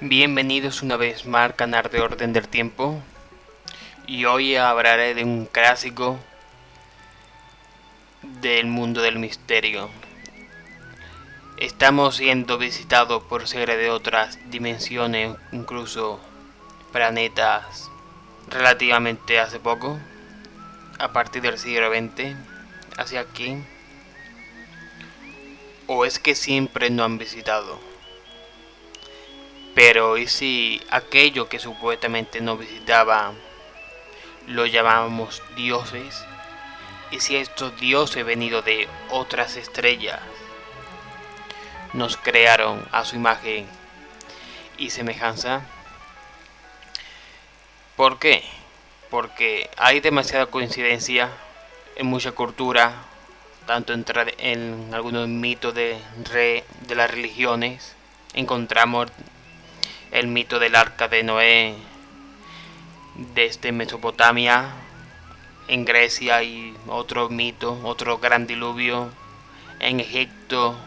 Bienvenidos una vez más al canal de Orden del Tiempo. Y hoy hablaré de un clásico del mundo del misterio. Estamos siendo visitados por seres de otras dimensiones, incluso planetas, relativamente hace poco, a partir del siglo XX, hacia aquí. ¿O es que siempre nos han visitado? Pero ¿y si aquello que supuestamente nos visitaba lo llamábamos dioses? ¿Y si estos dioses venidos de otras estrellas nos crearon a su imagen y semejanza? ¿Por qué? Porque hay demasiada coincidencia en mucha cultura, tanto en algunos mitos de las religiones. Encontramos el mito del arca de Noé desde Mesopotamia, en Grecia, y otro mito, otro gran diluvio en Egipto.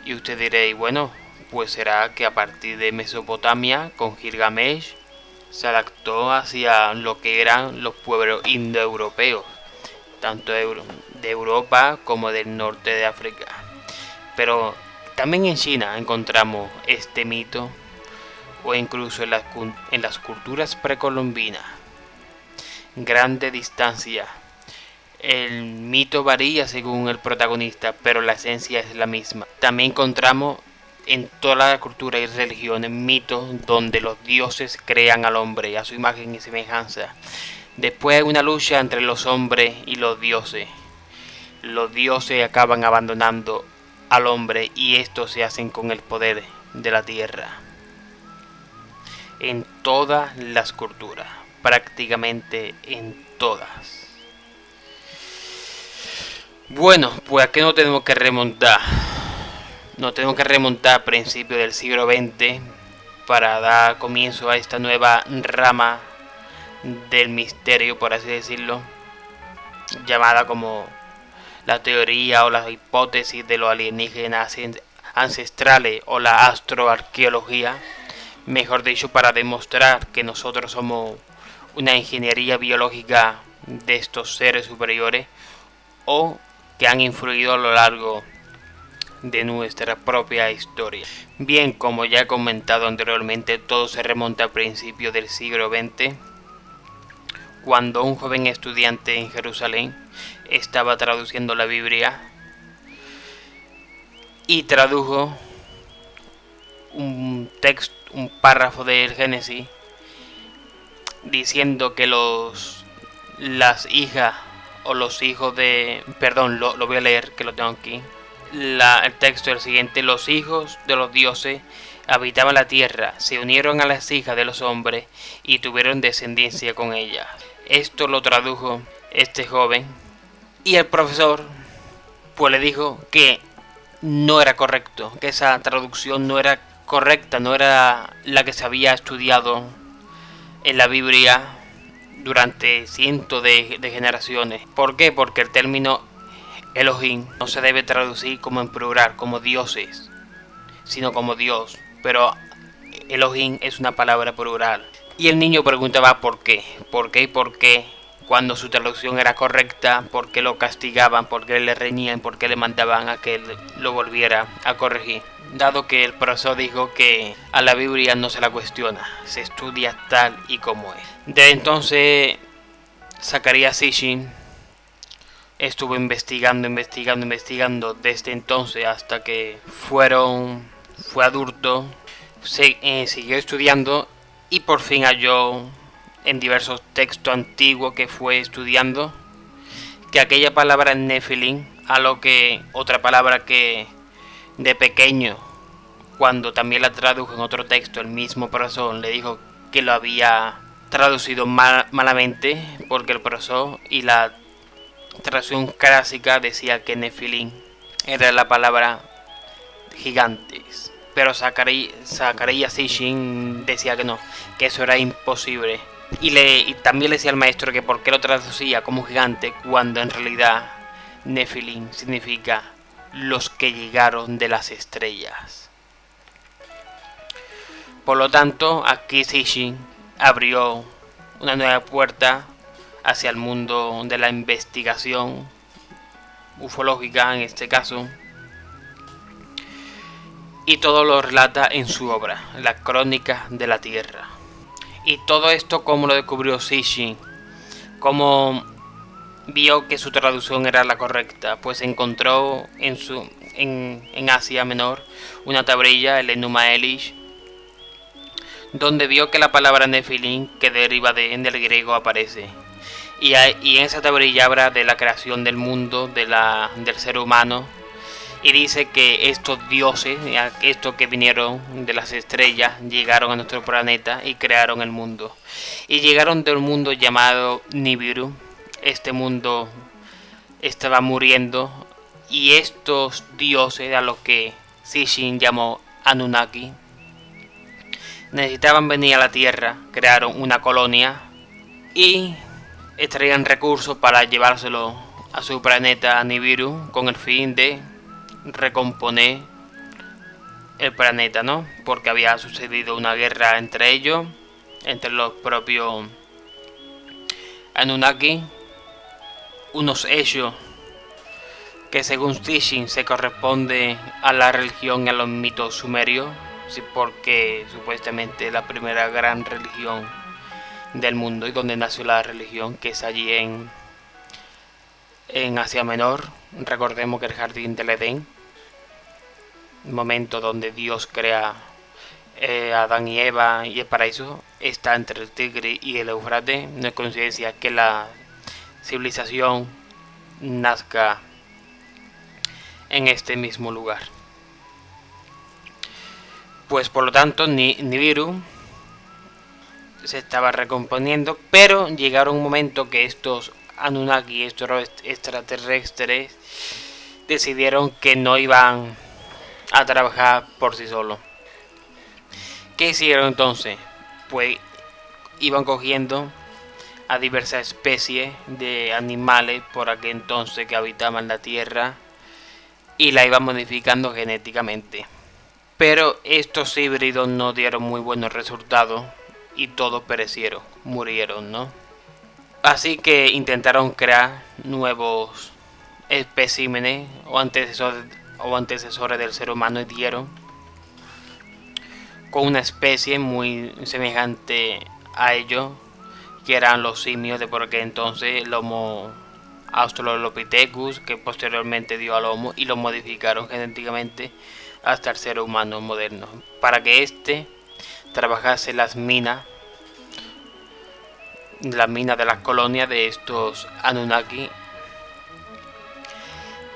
Y usted dirá, bueno, pues será que a partir de Mesopotamia, con Gilgamesh, se adaptó hacia lo que eran los pueblos indoeuropeos, tanto de Europa como del norte de África. Pero también en China encontramos este mito, o incluso en las culturas precolombinas. Grande distancia. El mito varía según el protagonista, pero la esencia es la misma. También encontramos en toda la cultura y religiones mitos donde los dioses crean al hombre a su imagen y semejanza. Después hay una lucha entre los hombres y los dioses. Los dioses acaban abandonando al hombre y estos se hacen con el poder de la tierra. En todas las culturas, prácticamente en todas. Bueno, pues aquí no tenemos que remontar. Nos tenemos que remontar a principios del siglo XX para dar comienzo a esta nueva rama del misterio, por así decirlo, llamada como la teoría o la hipótesis de los alienígenas ancestrales o la astroarqueología. Mejor dicho, para demostrar que nosotros somos una ingeniería biológica de estos seres superiores, o que han influido a lo largo de nuestra propia historia. Bien, como ya he comentado anteriormente, todo se remonta a principios del siglo XX, cuando un joven estudiante en Jerusalén estaba traduciendo la Biblia y tradujo un texto, un párrafo del Génesis, diciendo que las hijas o los hijos de... Perdón, lo voy a leer, que lo tengo aquí. El texto es el siguiente: los hijos de los dioses habitaban la tierra, se unieron a las hijas de los hombres y tuvieron descendencia con ellas. Esto lo tradujo este joven, y el profesor pues le dijo que no era correcto, que esa traducción no era correcta, no era la que se había estudiado en la Biblia durante cientos de generaciones. ¿Por qué? Porque el término Elohim no se debe traducir como en plural, como dioses, sino como Dios. Pero Elohim es una palabra plural. Y el niño preguntaba por qué, por qué y por qué, cuando su traducción era correcta, por qué lo castigaban, por qué le reñían, por qué le mandaban a que lo volviera a corregir. Dado que el profesor dijo que a la Biblia no se la cuestiona, se estudia tal y como es. Desde entonces, Zecharia Sitchin estuvo investigando desde entonces hasta que fue adulto. Siguió estudiando y por fin halló en diversos textos antiguos que fue estudiando que aquella palabra Nephilim, a lo que otra palabra que de pequeño, cuando también la tradujo en otro texto, el mismo profesor le dijo que lo había traducido malamente, porque el profesor y la traducción clásica decía que Nephilim era la palabra gigantes, pero Zecharia Sitchin decía que no, que eso era imposible. Y también le decía al maestro que por qué lo traducía como gigante, cuando en realidad Nephilim significa los que llegaron de las estrellas. Por lo tanto, aquí Sishin abrió una nueva puerta hacia el mundo de la investigación ufológica en este caso, y todo lo relata en su obra, La Crónica de la Tierra. Y todo esto, ¿cómo lo descubrió Sishin? ¿Cómo vio que su traducción era la correcta? Pues encontró en Asia Menor una tablilla, el Enuma Elish, donde vio que la palabra Nefilim, que deriva del griego, aparece. Y en esa tablilla habla de la creación del mundo, del ser humano, y dice que estos dioses, estos que vinieron de las estrellas, llegaron a nuestro planeta y crearon el mundo. Y llegaron de un mundo llamado Nibiru. Este mundo estaba muriendo, y estos dioses, a los que Sishin llamó Anunnaki, necesitaban venir a la Tierra, crearon una colonia y extraían recursos para llevárselo a su planeta Nibiru con el fin de recomponer el planeta, ¿no? Porque había sucedido una guerra entre ellos, entre los propios Anunnaki, unos hechos que según Sishin se corresponde a la religión y a los mitos sumerios, sí, porque supuestamente es la primera gran religión del mundo y donde nació la religión, que es allí en Asia Menor. Recordemos que el jardín del Edén, el momento donde Dios crea a Adán y Eva y el paraíso, está entre el Tigris y el Éufrates. No es coincidencia que la civilización nazca en este mismo lugar. Pues por lo tanto Nibiru se estaba recomponiendo, pero llegaron un momento que estos Anunnaki, estos extraterrestres, decidieron que no iban a trabajar por sí solos. ¿Qué hicieron entonces? Pues iban cogiendo a diversas especies de animales por aquel entonces que habitaban la Tierra y la iban modificando genéticamente. Pero estos híbridos no dieron muy buenos resultados y todos perecieron, murieron, ¿no? Así que intentaron crear nuevos especímenes o antecesores del ser humano, y dieron con una especie muy semejante a ellos, que eran los simios de por aquel entonces, el Homo Australopithecus, que posteriormente dio al Homo, y lo modificaron genéticamente hasta el ser humano moderno, para que éste trabajase las minas de las colonias de estos Anunnaki.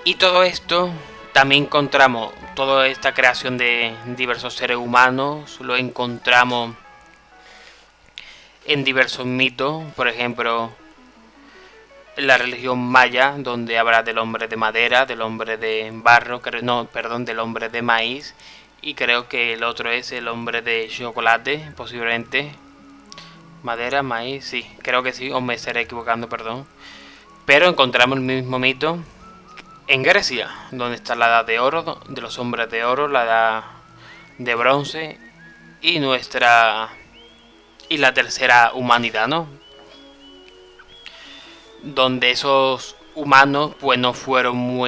Y todo esto también encontramos, toda esta creación de diversos seres humanos, lo encontramos en diversos mitos. Por ejemplo, en la religión maya, donde habla del hombre de madera, del hombre de barro, del hombre de maíz, y creo que el otro es el hombre de chocolate, posiblemente. Madera, maíz, sí, creo que sí, o me estaré equivocando, perdón. Pero encontramos el mismo mito en Grecia, donde está la edad de oro, de los hombres de oro, la edad de bronce y la tercera humanidad, ¿no? Donde esos humanos pues no fueron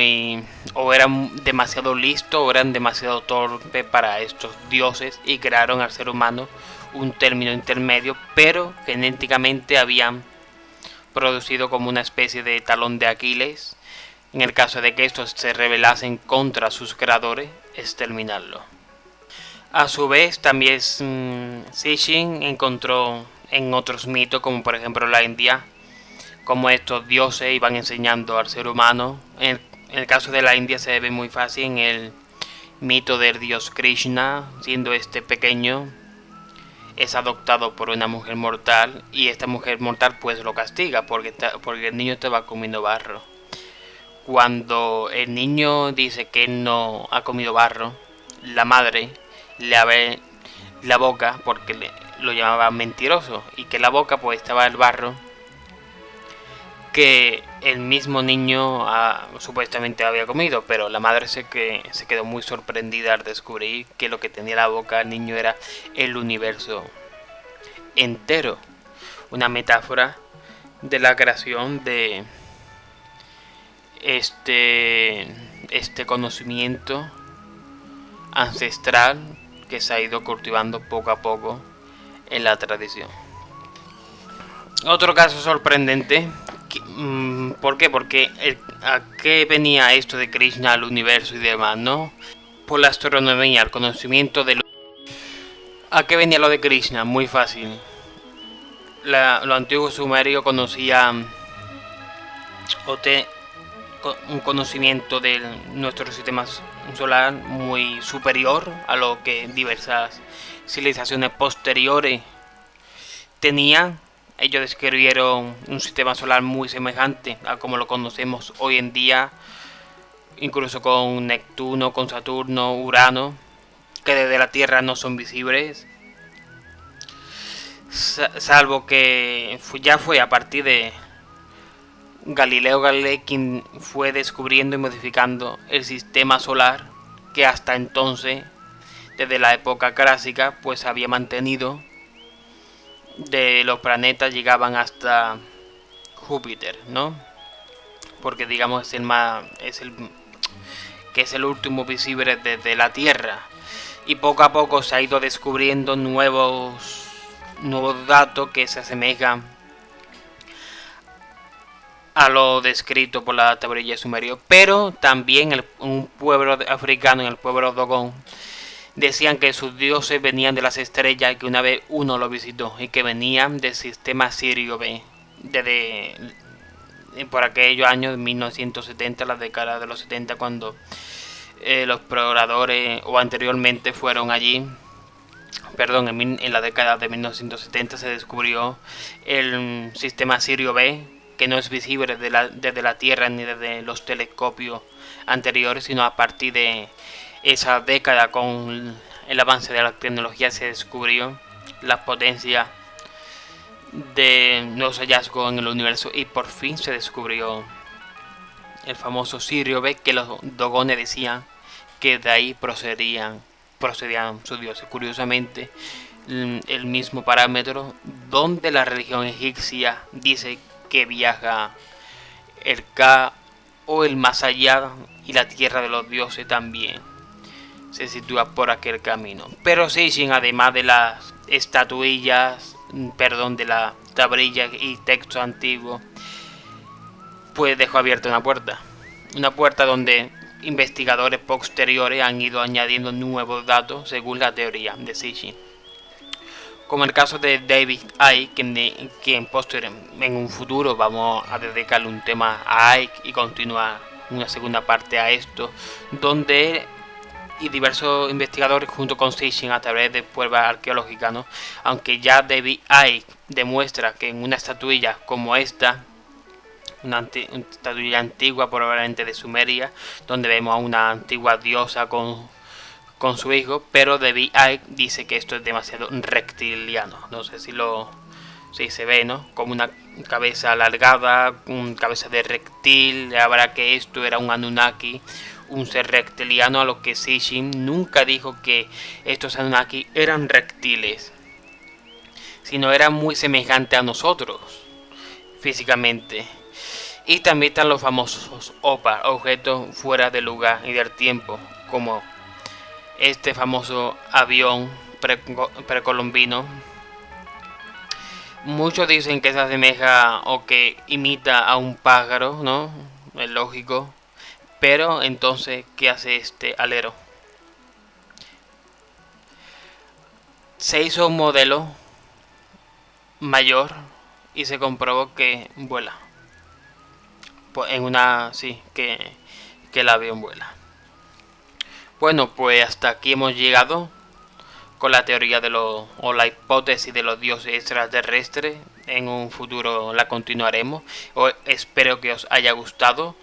o eran demasiado listos o eran demasiado torpes para estos dioses, y crearon al ser humano un término intermedio, pero genéticamente habían producido como una especie de talón de Aquiles. En el caso de que estos se rebelasen contra sus creadores, exterminarlo. A su vez, también Sishin encontró en otros mitos, como por ejemplo la India, como estos dioses iban enseñando al ser humano. En el caso de la India se ve muy fácil en el mito del dios Krishna, siendo este pequeño, es adoptado por una mujer mortal, y esta mujer mortal pues lo castiga porque el niño estaba comiendo barro. Cuando el niño dice que no ha comido barro, la madre le abre la boca, porque lo llamaba mentiroso, y que en la boca pues estaba el barro que el mismo niño supuestamente había comido, pero la madre se quedó muy sorprendida al descubrir que lo que tenía en la boca el niño era el universo entero, una metáfora de la creación de este conocimiento ancestral que se ha ido cultivando poco a poco en la tradición. Otro caso sorprendente, ¿por qué? Porque ¿a qué venía esto de Krishna, al universo y demás, no? Por la astronomía, el conocimiento de ¿A qué venía lo de Krishna? Muy fácil. Los antiguos sumerios conocían un conocimiento de nuestro sistema solar muy superior a lo que diversas civilizaciones posteriores tenían. Ellos describieron un sistema solar muy semejante a como lo conocemos hoy en día, incluso con Neptuno, con Saturno, Urano, que desde la Tierra no son visibles, salvo que ya fue a partir de Galileo Galilei quien fue descubriendo y modificando el sistema solar, que hasta entonces, desde la época clásica, pues había mantenido. De los planetas llegaban hasta Júpiter, ¿no? Porque digamos es el último visible desde la Tierra. Y poco a poco se ha ido descubriendo nuevos datos que se asemejan a lo descrito por la tablilla sumerio. Pero también un pueblo africano, en el pueblo Dogon, decían que sus dioses venían de las estrellas y que una vez uno lo visitó y que venían del sistema Sirio B. Desde por aquellos años, 1970, la década de los 70, cuando los exploradores o anteriormente fueron allí. Perdón, en la década de 1970 se descubrió el sistema Sirio B, que no es visible desde la Tierra ni desde los telescopios anteriores, sino a partir de esa década, con el avance de la tecnología, se descubrió la potencia de los hallazgos en el universo y por fin se descubrió el famoso Sirio B, que los dogones decían que de ahí procedían sus dioses. Curiosamente, el mismo parámetro donde la religión egipcia dice que viaja el Ka o el más allá, y la tierra de los dioses también se sitúa por aquel camino. Pero Sitchin, además de las estatuillas, de la tablilla y texto antiguo, pues dejó abierta una puerta donde investigadores posteriores han ido añadiendo nuevos datos según la teoría de Sitchin, como el caso de David Icke, quien en un futuro vamos a dedicarle un tema a Icke y continuar una segunda parte a esto, donde y diversos investigadores junto con Sitchin a través de pruebas arqueológicas, ¿no? Aunque ya David Icke demuestra que en una estatuilla como esta, una estatuilla antigua probablemente de Sumeria, donde vemos a una antigua diosa con su hijo, pero David Icke dice que esto es demasiado reptiliano. No sé si se ve, ¿no? Como una cabeza alargada, cabeza de reptil. Habrá que esto era un Anunnaki, un ser reptiliano, a lo que Sitchin nunca dijo que estos Anunnaki eran reptiles, sino eran muy semejantes a nosotros físicamente. Y también están los famosos OPA, objetos fuera del lugar y del tiempo, como este famoso avión precolombino. Muchos dicen que se asemeja o que imita a un pájaro, ¿no? Es lógico. Pero entonces, ¿qué hace este alero? Se hizo un modelo mayor y se comprobó que vuela. Pues que el avión vuela. Bueno, pues hasta aquí hemos llegado con la teoría o la hipótesis de los dioses extraterrestres. En un futuro la continuaremos. Espero que os haya gustado,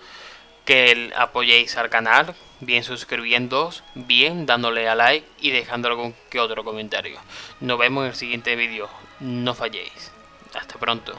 que apoyéis al canal, bien suscribiéndoos, bien dándole a like y dejando algún que otro comentario. Nos vemos en el siguiente vídeo. No falléis. Hasta pronto.